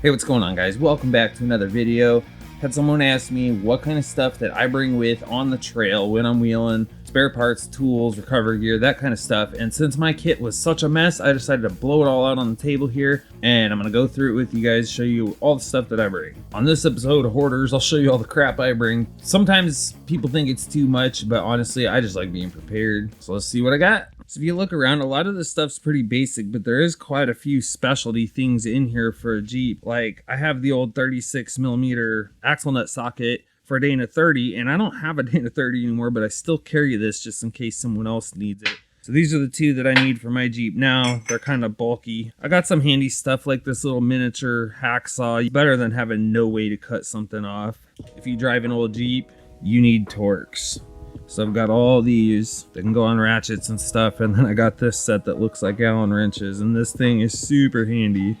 Hey, what's going on, guys? Welcome back to another video. Had someone ask me what kind of stuff that I bring with on the trail when I'm wheeling, spare parts, tools, recovery gear, that kind of stuff. And since my kit was such a mess, I decided to blow it all out on the table here, and I'm gonna go through it with you guys, show you all the stuff that I bring. On this episode of Hoarders, I'll show you all the crap I bring. Sometimes people think it's too much, but honestly, I just like being prepared. So let's see what I got. So if you look around, a lot of this stuff's pretty basic, but there is quite a few specialty things in here for a Jeep. Like, I have the old 36mm axle nut socket for a Dana 30, and I don't have a Dana 30 anymore, but I still carry this just in case someone else needs it. So these are the two that I need for my Jeep now. They're kind of bulky. I got some handy stuff like this little miniature hacksaw. Better than having no way to cut something off. If you drive an old Jeep, you need Torx. So I've got all these that can go on ratchets and stuff, and then I got this set that looks like Allen wrenches, and this thing is super handy.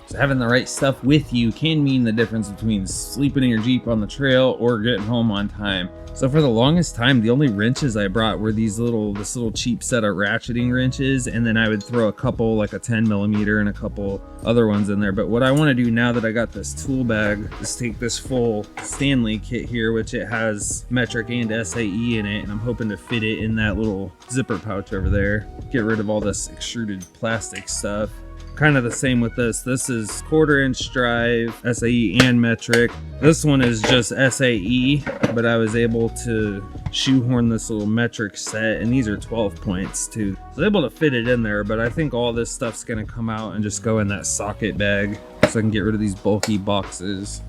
So having the right stuff with you can mean the difference between sleeping in your Jeep on the trail or getting home on time. So for the longest time, the only wrenches I brought were this little cheap set of ratcheting wrenches, and then I would throw a couple, like a 10mm and a couple other ones in there. But what I want to do now that I got this tool bag is take this full Stanley kit here, which it has metric and SAE in it, and I'm hoping to fit it in that little zipper pouch over there. Get rid of all this extruded plastic stuff. Kind of the same with this. This is 1/4" drive, SAE and metric. This one is just SAE, but I was able to shoehorn this little metric set, and these are 12 points too. So I was able to fit it in there, but I think all this stuff's gonna come out and just go in that socket bag so I can get rid of these bulky boxes.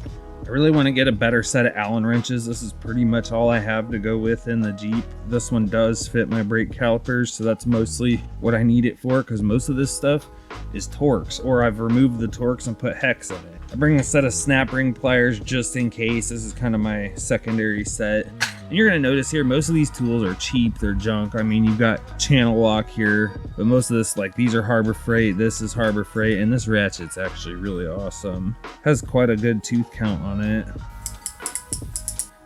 I really want to get a better set of Allen wrenches. This is pretty much all I have to go with in the Jeep. This one does fit my brake calipers, so that's mostly what I need it for, because most of this stuff is Torx, or I've removed the Torx and put hex in it. I bring a set of snap ring pliers just in case. This is kind of my secondary set. And you're gonna notice here, most of these tools are cheap, they're junk. I mean, you've got channel lock here, but most of this, like these are Harbor Freight, this is Harbor Freight, and this ratchet's actually really awesome. Has quite a good tooth count on it.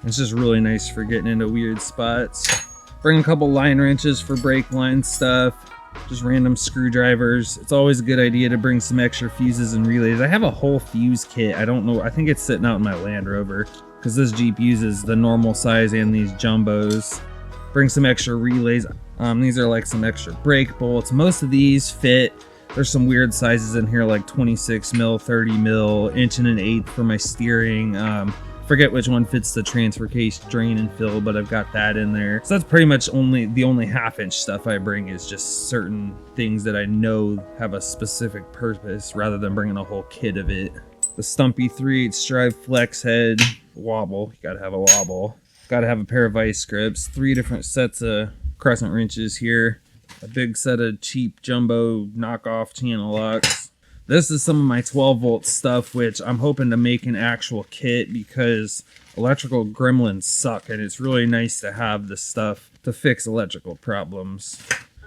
It's just really nice for getting into weird spots. Bring a couple line wrenches for brake line stuff. Just random screwdrivers. It's always a good idea to bring some extra fuses and relays. I have a whole fuse kit. I don't know, I think it's sitting out in my Land Rover, because this Jeep uses the normal size and these jumbos. Bring some extra relays. These are like some extra brake bolts. Most of these fit. There's some weird sizes in here, like 26mm, 30mm, 1.1" for my steering. Forget which one fits the transfer case, drain and fill, but I've got that in there. So that's pretty much the only 1/2" stuff I bring is just certain things that I know have a specific purpose rather than bringing a whole kit of it. The Stumpy 3/8 drive flex head wobble. You gotta have a wobble. Gotta have a pair of vice grips. 3 different sets of crescent wrenches here. A big set of cheap jumbo knockoff channel locks. This is some of my 12-volt stuff, which I'm hoping to make an actual kit because electrical gremlins suck, and it's really nice to have this stuff to fix electrical problems.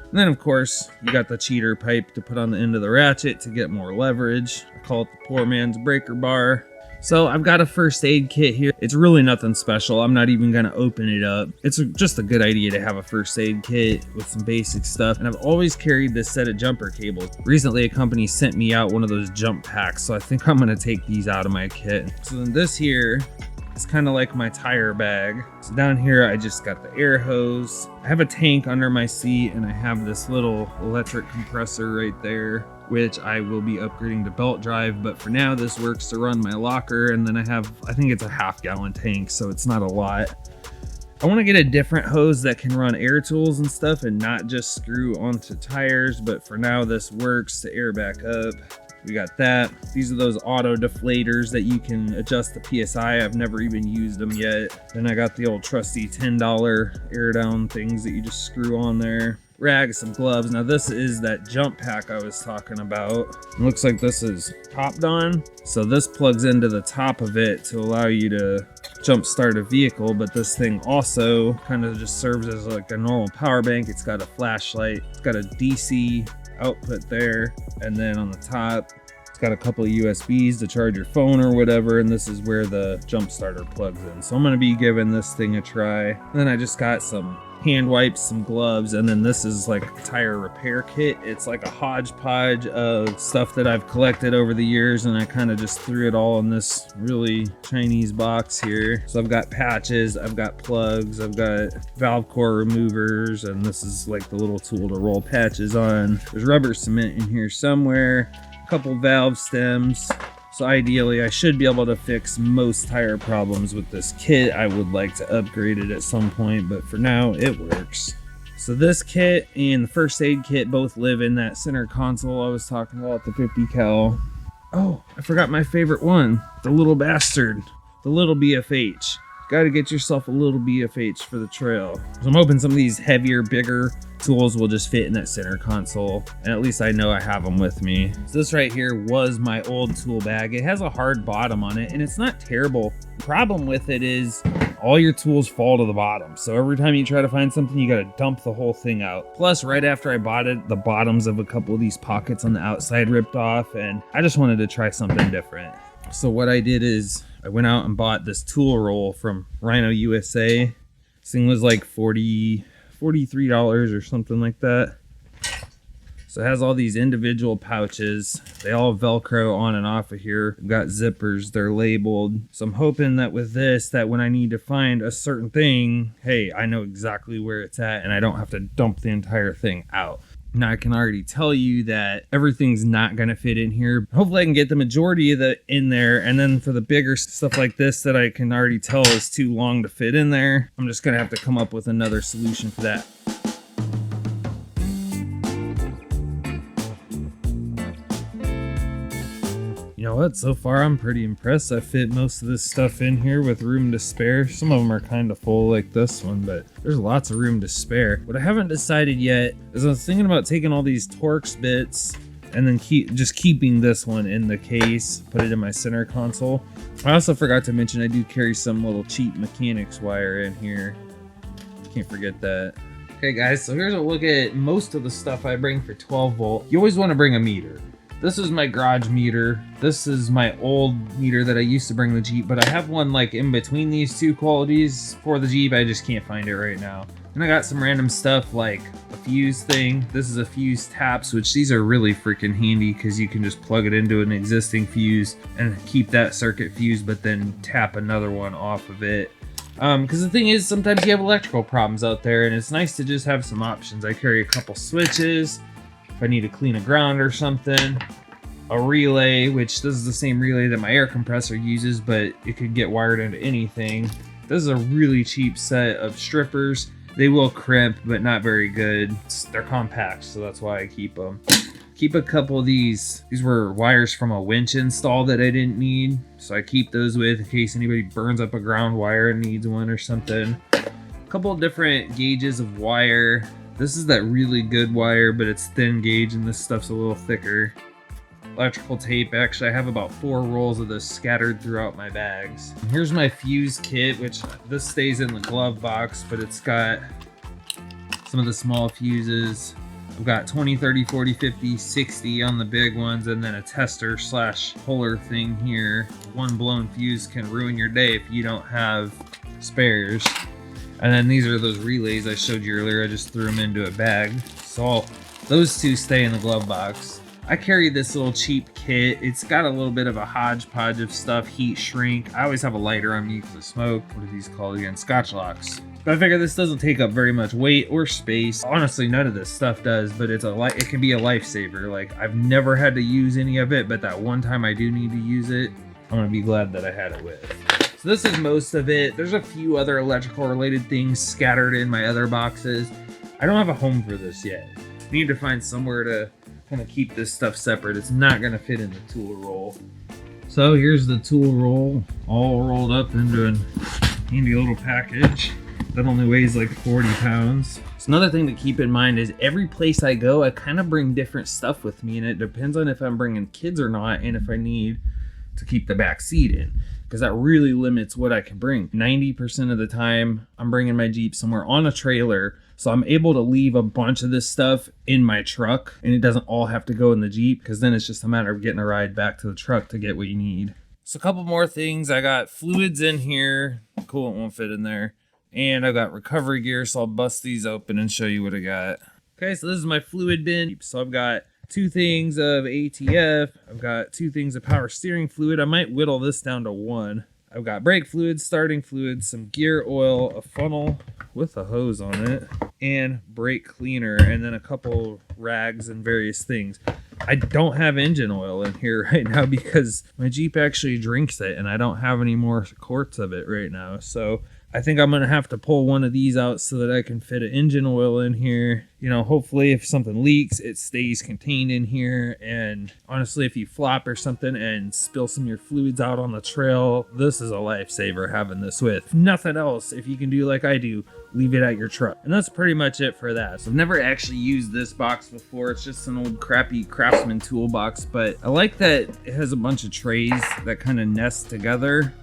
And then, of course, you got the cheater pipe to put on the end of the ratchet to get more leverage. I call it the poor man's breaker bar. So I've got a first aid kit here. It's really nothing special. I'm not even gonna open it up. It's just a good idea to have a first aid kit with some basic stuff. And I've always carried this set of jumper cables. Recently, a company sent me out one of those jump packs, so I think I'm gonna take these out of my kit. So then this here, it's kind of like my tire bag. So down here, I just got the air hose. I have a tank under my seat, and I have this little electric compressor right there, which I will be upgrading to belt drive. But for now, this works to run my locker. And then I think it's a 1/2 gallon tank, so it's not a lot. I want to get a different hose that can run air tools and stuff and not just screw onto tires. But for now, this works to air back up. We got that. These are those auto deflators that you can adjust the PSI. I've never even used them yet. Then I got the old trusty $10 air down things that you just screw on there. Rags, some gloves. Now this is that jump pack I was talking about. It looks like this is topped on. So this plugs into the top of it to allow you to jump start a vehicle, but this thing also kind of just serves as like a normal power bank. It's got a flashlight. It's got a DC output there, and then on the top it's got a couple of USBs to charge your phone or whatever, and this is where the jump starter plugs in. So I'm going to be giving this thing a try. And then I just got some hand wipes, some gloves, and then this is like a tire repair kit. It's like a hodgepodge of stuff that I've collected over the years, and I kind of just threw it all in this really Chinese box here. So I've got patches, I've got plugs, I've got valve core removers, and this is like the little tool to roll patches on. There's rubber cement in here somewhere, a couple valve stems. So ideally, I should be able to fix most tire problems with this kit. I would like to upgrade it at some point, but for now, it works. So this kit and the first aid kit both live in that center console I was talking about, the 50 cal. Oh, I forgot my favorite one, the little bastard, the little BFH. Got to get yourself a little BFH for the trail. So I'm hoping some of these heavier, bigger tools will just fit in that center console, and at least I know I have them with me. So this right here was my old tool bag. It has a hard bottom on it, and it's not terrible. The problem with it is all your tools fall to the bottom. So every time you try to find something, you got to dump the whole thing out. Plus, right after I bought it, the bottoms of a couple of these pockets on the outside ripped off, and I just wanted to try something different. So what I did is I went out and bought this tool roll from Rhino USA. This thing was like $43 or something like that. So it has all these individual pouches. They all Velcro on and off of here. We've got zippers, they're labeled. So I'm hoping that with this, that when I need to find a certain thing, hey, I know exactly where it's at and I don't have to dump the entire thing out. Now I can already tell you that everything's not going to fit in here. Hopefully I can get the majority of it in there. And then for the bigger stuff like this that I can already tell is too long to fit in there, I'm just going to have to come up with another solution for that. You know what? So far I'm pretty impressed. I fit most of this stuff in here with room to spare. Some of them are kind of full like this one, but there's lots of room to spare. What I haven't decided yet is I was thinking about taking all these Torx bits and then keeping this one in the case, put it in my center console. I also forgot to mention I do carry some little cheap mechanics wire in here. Can't forget that. Okay guys, so here's a look at most of the stuff I bring for 12 volt. You always want to bring a meter. This is my garage meter. This is my old meter that I used to bring the Jeep, but I have one like in between these two qualities for the Jeep. I just can't find it right now. And I got some random stuff like a fuse thing. This is a fuse taps, which these are really freaking handy because you can just plug it into an existing fuse and keep that circuit fused, but then tap another one off of it. Because the thing is, sometimes you have electrical problems out there and it's nice to just have some options. I carry a couple switches if I need to clean a ground or something, a relay, which this is the same relay that my air compressor uses, but it could get wired into anything. This is a really cheap set of strippers. They will crimp, but not very good. They're compact, so that's why I keep them. Keep a couple of these. These were wires from a winch install that I didn't need, so I keep those with in case anybody burns up a ground wire and needs one or something. A couple of different gauges of wire. This is that really good wire, but it's thin gauge and this stuff's a little thicker. Electrical tape. Actually, I have about 4 rolls of this scattered throughout my bags. Here's my fuse kit, which this stays in the glove box, but it's got some of the small fuses. I've got 20, 30, 40, 50, 60 on the big ones, and then a tester slash puller thing here. One blown fuse can ruin your day if you don't have spares. And then these are those relays I showed you earlier. I just threw them into a bag. So those two stay in the glove box. I carry this little cheap kit. It's got a little bit of a hodgepodge of stuff, heat shrink. I always have a lighter on me because of smoke. What are these called again? Scotch locks. But I figure this doesn't take up very much weight or space. Honestly, none of this stuff does, but it can be a lifesaver. Like, I've never had to use any of it, but that one time I do need to use it, I'm gonna be glad that I had it with. So this is most of it. There's a few other electrical related things scattered in my other boxes. I don't have a home for this yet. I need to find somewhere to kind of keep this stuff separate. It's not going to fit in the tool roll. So here's the tool roll all rolled up into a handy little package that only weighs like 40 pounds. So another thing to keep in mind is every place I go, I kind of bring different stuff with me, and it depends on if I'm bringing kids or not and if I need to keep the back seat in, because that really limits what I can bring. 90% of the time I'm bringing my Jeep somewhere on a trailer, so I'm able to leave a bunch of this stuff in my truck and it doesn't all have to go in the Jeep, because then it's just a matter of getting a ride back to the truck to get what you need. So a couple more things. I got fluids in here. Coolant won't fit in there. And I've got recovery gear, so I'll bust these open and show you what I got. Okay, so this is my fluid bin. So I've got 2 things of ATF. I've got 2 things of power steering fluid. I might whittle this down to 1. I've got brake fluid, starting fluid, some gear oil, a funnel with a hose on it, and brake cleaner, and then a couple rags and various things. I don't have engine oil in here right now because my Jeep actually drinks it, and I don't have any more quarts of it right now. So I think I'm going to have to pull one of these out so that I can fit an engine oil in here. You know, hopefully if something leaks, it stays contained in here. And honestly, if you flop or something and spill some of your fluids out on the trail, this is a lifesaver having this with. If nothing else, if you can do like I do, leave it at your truck. And that's pretty much it for that. So I've never actually used this box before. It's just an old crappy Craftsman toolbox, but I like that it has a bunch of trays that kind of nest together.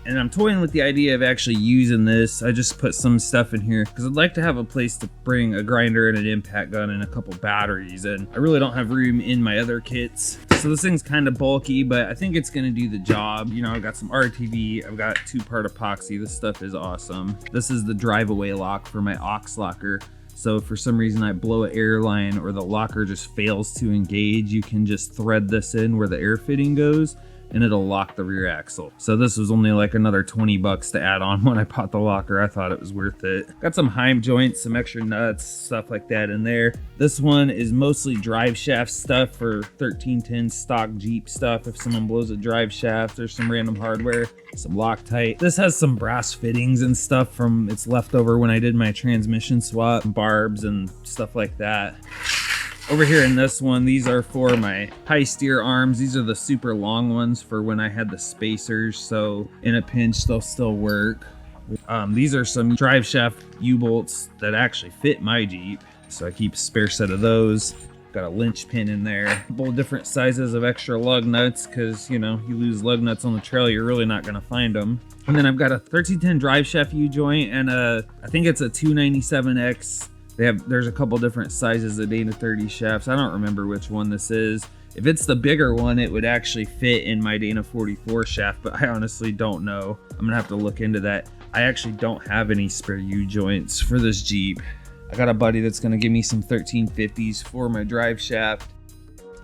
And I'm toying with the idea of actually using this. I just put some stuff in here because I'd like to have a place to bring a grinder and an impact gun and a couple batteries, and I really don't have room in my other kits. So this thing's kind of bulky, but I think it's gonna do the job. You know, I've got some RTV, I've got 2-part epoxy. This stuff is awesome. This is the drive away lock for my aux locker. So if for some reason I blow an air line or the locker just fails to engage, you can just thread this in where the air fitting goes, and it'll lock the rear axle. So this was only like another 20 bucks to add on when I bought the locker. I thought it was worth it. Got some Heim joints, some extra nuts, stuff like that in there. This one is mostly drive shaft stuff for 1310 stock Jeep stuff. If someone blows a drive shaft, there's some random hardware, some Loctite. This has some brass fittings and stuff from its leftover when I did my transmission swap, barbs and stuff like that. Over here in this one, these are for my high steer arms. These are the super long ones for when I had the spacers, so in a pinch they'll still work. These are some drive shaft U-bolts that actually fit my Jeep, so I keep a spare set of those. Got a linch pin in there. A couple different sizes of extra lug nuts, because you know, you lose lug nuts on the trail, you're really not gonna find them. And then I've got a 1310 drive shaft U-joint and I think it's a 297X. There's a couple different sizes of Dana 30 shafts. I don't remember which one this is. If it's the bigger one, it would actually fit in my Dana 44 shaft, but I honestly don't know. I'm gonna have to look into that. I actually don't have any spare U-joints for this Jeep. I got a buddy that's gonna give me some 1350s for my drive shaft,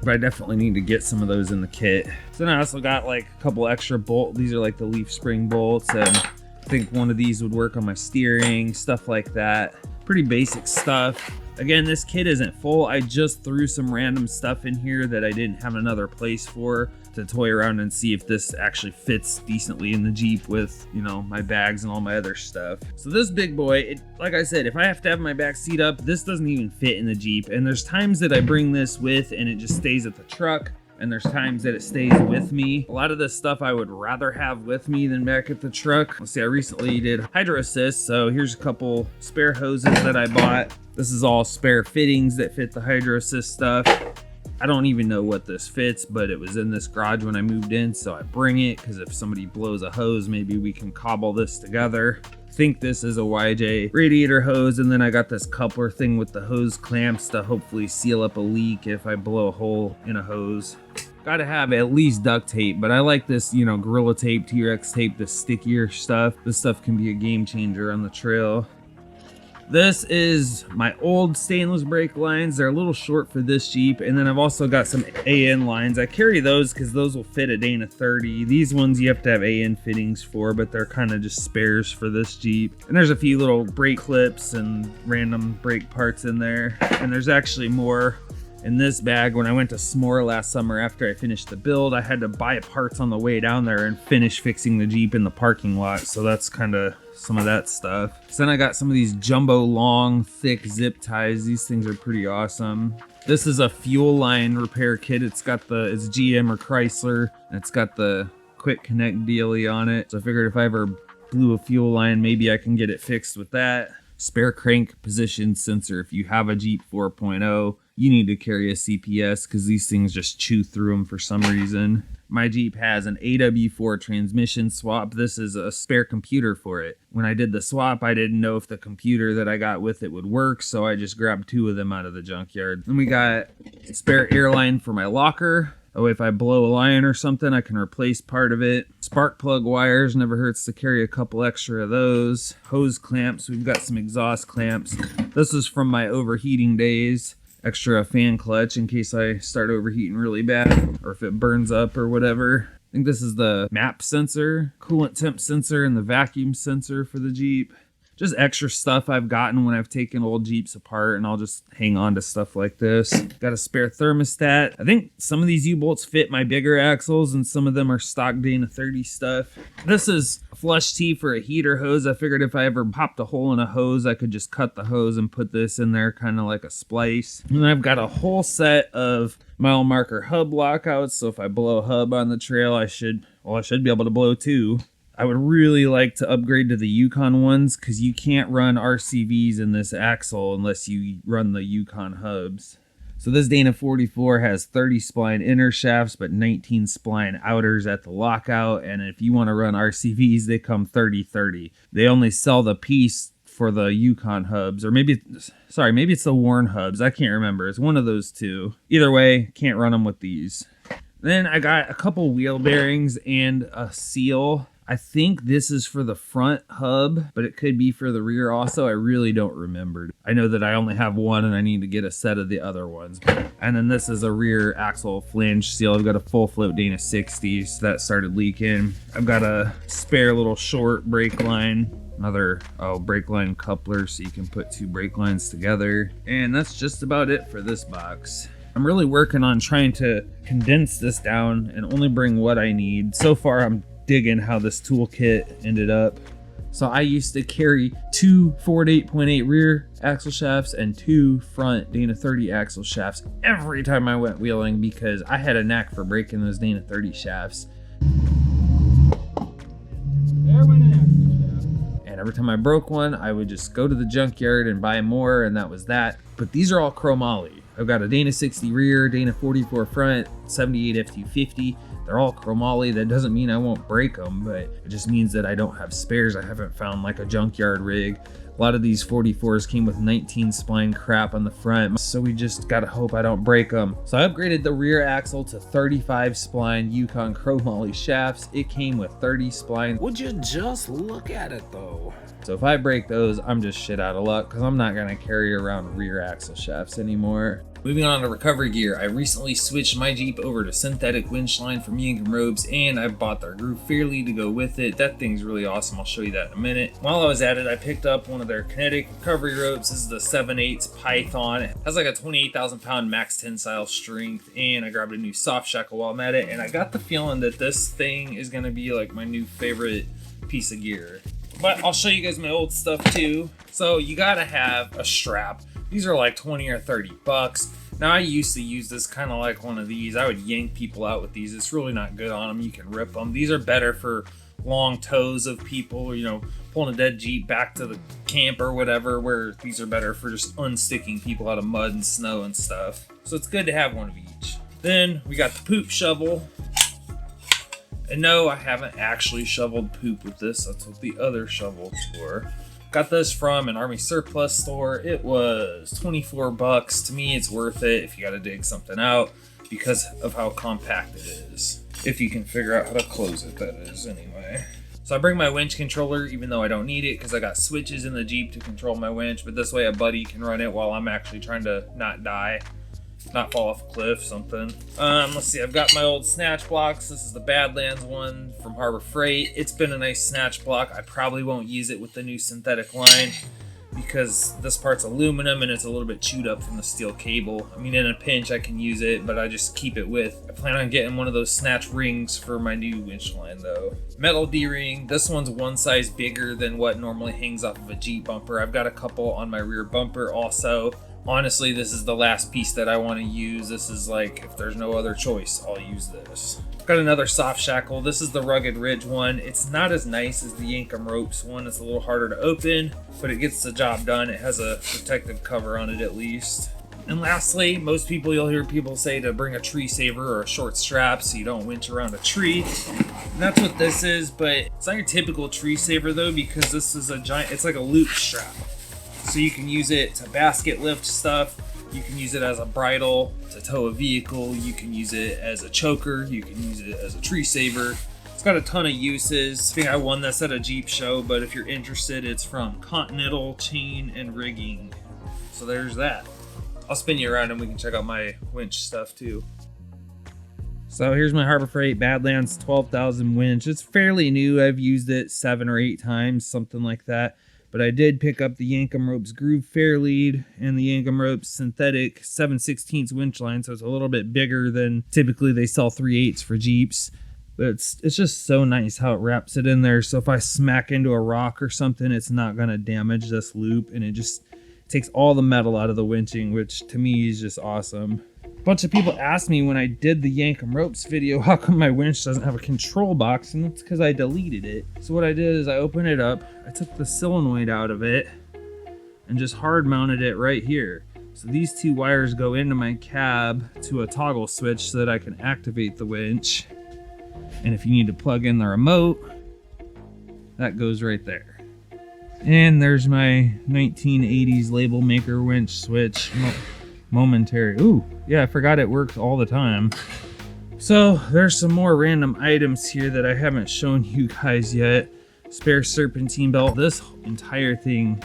but I definitely need to get some of those in the kit. So then I also got like a couple extra bolts. These are like the leaf spring bolts, and I think one of these would work on my steering, stuff like that. Pretty basic stuff. Again, this kit isn't full. I just threw some random stuff in here that I didn't have another place for to toy around and see if this actually fits decently in the Jeep with, you know, my bags and all my other stuff. So this big boy, like I said, if I have to have my back seat up, this doesn't even fit in the Jeep. And there's times that I bring this with and it just stays at the truck. And there's times that it stays with me. A lot of this stuff I would rather have with me than back at the truck. Let's see, I recently did hydro assist, so here's a couple spare hoses that I bought. This is all spare fittings that fit the hydro assist stuff. I don't even know what this fits, but it was in this garage when I moved in, so I bring it because if somebody blows a hose, maybe we can cobble this together. I think this is a YJ radiator hose, and then I got this coupler thing with the hose clamps to hopefully seal up a leak if I blow a hole in a hose. Gotta have at least duct tape, but I like this, you know, Gorilla Tape, T-Rex tape, the stickier stuff. This stuff can be a game changer on the trail. This is my old stainless brake lines. They're a little short for this Jeep. And then I've also got some AN lines. I carry those because those will fit a Dana 30. These ones you have to have AN fittings for, but they're kind of just spares for this Jeep. And there's a few little brake clips and random brake parts in there. And there's actually more in this bag. When I went to S'more last summer after I finished the build, I had to buy parts on the way down there and finish fixing the Jeep in the parking lot. So that's kind of some of that stuff. So then I got some of these jumbo long thick zip ties. These things are pretty awesome. This is a fuel line repair kit. It's GM or Chrysler, and it's got the quick connect dealie on it. So I figured if I ever blew a fuel line, maybe I can get it fixed with that. Spare crank position sensor. If you have a Jeep 4.0, you need to carry a CPS because these things just chew through them for some reason. My Jeep has an AW4 transmission swap. This is a spare computer for it. When I did the swap, I didn't know if the computer that I got with it would work, so I just grabbed 2 of them out of the junkyard. Then we got spare airline for my locker. Oh, if I blow a line or something, I can replace part of it. Spark plug wires, never hurts to carry a couple extra of those. Hose clamps, we've got some exhaust clamps. This is from my overheating days. Extra fan clutch in case I start overheating really bad or if it burns up or whatever. I think this is the MAP sensor, coolant temp sensor, and the vacuum sensor for the Jeep. Just extra stuff I've gotten when I've taken old Jeeps apart, and I'll just hang on to stuff like this. Got a spare thermostat. I think some of these U-bolts fit my bigger axles, and some of them are stock Dana 30 stuff. This is a flush tee for a heater hose. I figured if I ever popped a hole in a hose, I could just cut the hose and put this in there, kind of like a splice. And I've got a whole set of mile marker hub lockouts, so if I blow a hub on the trail, I should be able to blow two. I would really like to upgrade to the Yukon ones because you can't run RCVs in this axle unless you run the Yukon hubs. So this Dana 44 has 30 spline inner shafts but 19 spline outers at the lockout, and if you want to run RCVs, they come 30-30. They only sell the piece for the Yukon hubs, or maybe it's the Warn hubs. I can't remember. It's one of those two. Either way, can't run them with these. Then I got a couple wheel bearings and a seal. I think this is for the front hub, but it could be for the rear also. I really don't remember. I know that I only have one and I need to get a set of the other ones. And then this is a rear axle flange seal. I've got a full float Dana 60, so that started leaking. I've got a spare little short brake line. Another brake line coupler so you can put two brake lines together. And that's just about it for this box. I'm really working on trying to condense this down and only bring what I need. So far, I'm digging how this toolkit ended up. So I used to carry two Ford 8.8 rear axle shafts and two front Dana 30 axle shafts every time I went wheeling because I had a knack for breaking those Dana 30 shafts. There went an axle shaft. And every time I broke one, I would just go to the junkyard and buy more, and that was that. But these are all chromoly. I've got a Dana 60 rear, Dana 44 front, 78 F250. They're all chromoly. That doesn't mean I won't break them, but it just means that I don't have spares. I haven't found like a junkyard rig. A lot of these 44s came with 19 spline crap on the front, so we just gotta hope I don't break them. So I upgraded the rear axle to 35 spline Yukon chromoly shafts. It came with 30 spline. Would you just look at it though? So if I break those, I'm just shit out of luck because I'm not gonna carry around rear axle shafts anymore. Moving on to recovery gear, I recently switched my Jeep over to synthetic winch line from Yankton Ropes, and I bought their Groove Fairly to go with it. That thing's really awesome. I'll show you that in a minute. While I was at it, I picked up one of their kinetic recovery ropes. This is the 7/8 Python. It has like a 28,000 pound max tensile strength, and I grabbed a new soft shackle while I'm at it, and I got the feeling that this thing is gonna be like my new favorite piece of gear. But I'll show you guys my old stuff too. So you gotta have a strap. These are like 20 or 30 bucks. Now I used to use this kind of like one of these. I would yank people out with these. It's really not good on them. You can rip them. These are better for long tows of people, you know, pulling a dead Jeep back to the camp or whatever, where these are better for just unsticking people out of mud and snow and stuff. So it's good to have one of each. Then we got the poop shovel. And no, I haven't actually shoveled poop with this. That's what the other shovel's for. Got this from an Army surplus store. It was 24 bucks. To me, it's worth it if you got to dig something out because of how compact it is. If you can figure out how to close it, that is, anyway. So I bring my winch controller, even though I don't need it because I got switches in the Jeep to control my winch, but this way a buddy can run it while I'm actually trying to not die. Not fall off a cliff, something. Let's see, I've got my old snatch blocks. This is the Badlands one from Harbor Freight. It's been a nice snatch block. I probably won't use it with the new synthetic line because this part's aluminum and it's a little bit chewed up from the steel cable. I mean, in a pinch I can use it, but I just keep it with. I plan on getting one of those snatch rings for my new winch line though. Metal D-ring. This one's one size bigger than what normally hangs off of a Jeep bumper. I've got a couple on my rear bumper also. Honestly, this is the last piece that I want to use. This is like, if there's no other choice, I'll use this. Got another soft shackle. This is the Rugged Ridge one. It's not as nice as the Yankton Ropes one. It's a little harder to open, but it gets the job done. It has a protective cover on it at least. And lastly, most people, you'll hear people say to bring a tree saver or a short strap so you don't winch around a tree. And that's what this is, but it's not your typical tree saver though, because this is a giant, it's like a loop strap. So you can use it to basket lift stuff. You can use it as a bridle to tow a vehicle. You can use it as a choker. You can use it as a tree saver. It's got a ton of uses. I think I won this at a Jeep show, but if you're interested, it's from Continental Chain and Rigging. So there's that. I'll spin you around and we can check out my winch stuff too. So here's my Harbor Freight Badlands 12,000 winch. It's fairly new. I've used it 7 or 8 times, something like that. But I did pick up the Yankum Ropes Groove Fairlead and the Yankum Ropes Synthetic 7/16 winch line. So it's a little bit bigger than typically they sell 3/8 for Jeeps. But it's just so nice how it wraps it in there. So if I smack into a rock or something, it's not going to damage this loop. And it just takes all the metal out of the winching, which to me is just awesome. A bunch of people asked me when I did the Yankum Ropes video, how come my winch doesn't have a control box? And that's because I deleted it. So what I did is I opened it up. I took the solenoid out of it and just hard mounted it right here. So these 2 wires go into my cab to a toggle switch so that I can activate the winch. And if you need to plug in the remote, that goes right there. And there's my 1980s label maker winch switch. Momentary. Ooh, yeah, I forgot it works all the time. So there's some more random items here that I haven't shown you guys yet. Spare serpentine belt. This entire thing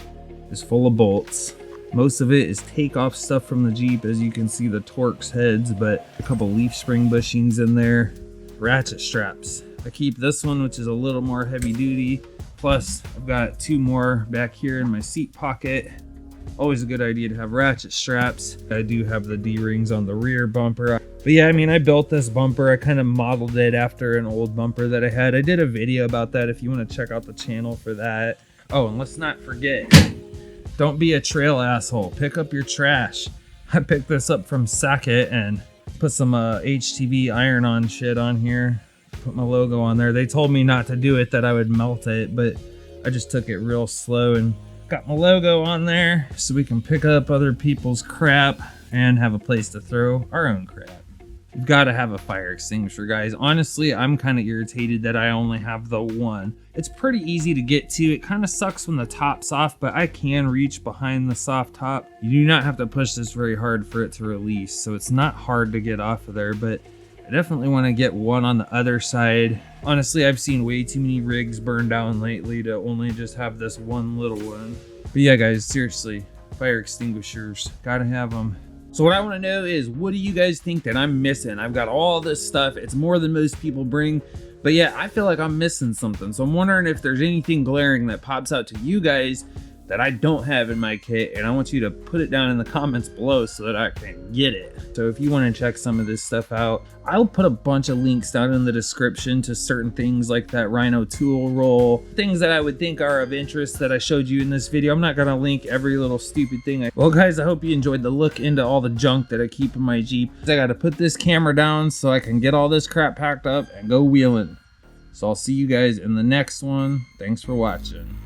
is full of bolts. Most of it is takeoff stuff from the Jeep, as you can see the Torx heads, but a couple leaf spring bushings in there. Ratchet straps. I keep this one, which is a little more heavy duty. Plus, I've got 2 more back here in my seat pocket. Always a good idea to have ratchet straps. I do have the D-rings on the rear bumper. But yeah, I mean, I built this bumper. I kind of modeled it after an old bumper that I had. I did a video about that if you want to check out the channel for that. Oh, and let's not forget, don't be a trail asshole. Pick up your trash. I picked this up from Sackett and put some HTV iron-on shit on here. Put my logo on there. They told me not to do it, that I would melt it, but I just took it real slow and got my logo on there so we can pick up other people's crap and have a place to throw our own crap. You've got to have a fire extinguisher, guys. Honestly, I'm kind of irritated that I only have the one. It's pretty easy to get to. It kind of sucks when the top's off, but I can reach behind the soft top. You do not have to push this very hard for it to release, so it's not hard to get off of there, but I definitely want to get one on the other side. Honestly, I've seen way too many rigs burn down lately to only just have this one little one. But yeah, guys, seriously, fire extinguishers, gotta have them. So what I want to know is, what do you guys think that I'm missing? I've got all this stuff. It's more than most people bring. But yeah, I feel like I'm missing something. So I'm wondering if there's anything glaring that pops out to you guys that I don't have in my kit, and I want you to put it down in the comments below so that I can get it. So if you want to check some of this stuff out, I'll put a bunch of links down in the description to certain things like that Rhino tool roll, things that I would think are of interest that I showed you in this video. I'm not gonna link every little stupid thing. Well guys, I hope you enjoyed the look into all the junk that I keep in my Jeep. I gotta put this camera down so I can get all this crap packed up and go wheeling. So I'll see you guys in the next one. Thanks for watching.